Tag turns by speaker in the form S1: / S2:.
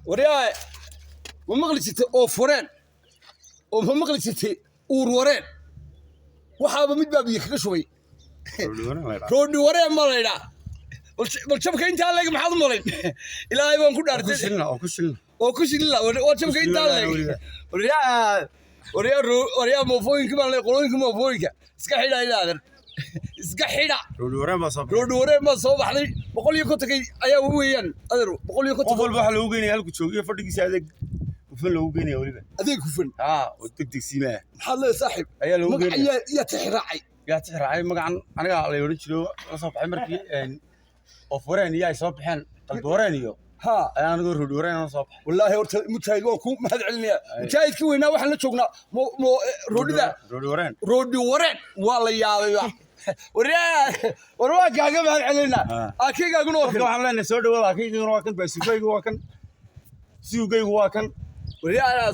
S1: وريا ومغلسيتي او فورين او مغلسيتي ورورين waxaaba mid baa biyo kaga shubay roodhi wareen ma leeyahay bal shabka inta leeg maxaad u malayn ilaahay baan ku dhaartay oo ku shilna oo shabka inta leeg وريا موفوينك ما له قولينك موفوينك iska xidha ilaadan iska xidha roodhi wareen ma soo baxday 150 ayaa ugu weeyaan adeer 150
S2: qof walba waxa lagu geenay halku joogiyo fadhigiisa adeeg kufan lagu geenay waliba
S1: adeeg kufan
S2: degdeg simaa
S1: maxaa la saaxib
S2: ayaa lagu geenay
S1: ya tixraacay
S2: magacan aniga la yiri jiro la soo baxay markii oo foreen iyo ay soo baxeen qalbi wareen iyo أنا أقول رودي ورين أنا صباح
S1: والله متشاهد وكم ما هذا علني متشاهد كوينا وإحنا شوقنا مو رودي ذا رودي ورين والله يا وروا كأجا ما هذا علينا أكيد أقولوا
S2: كم عملنا نسود ولا أكيد نروح كن بس سوقي هو كن وريا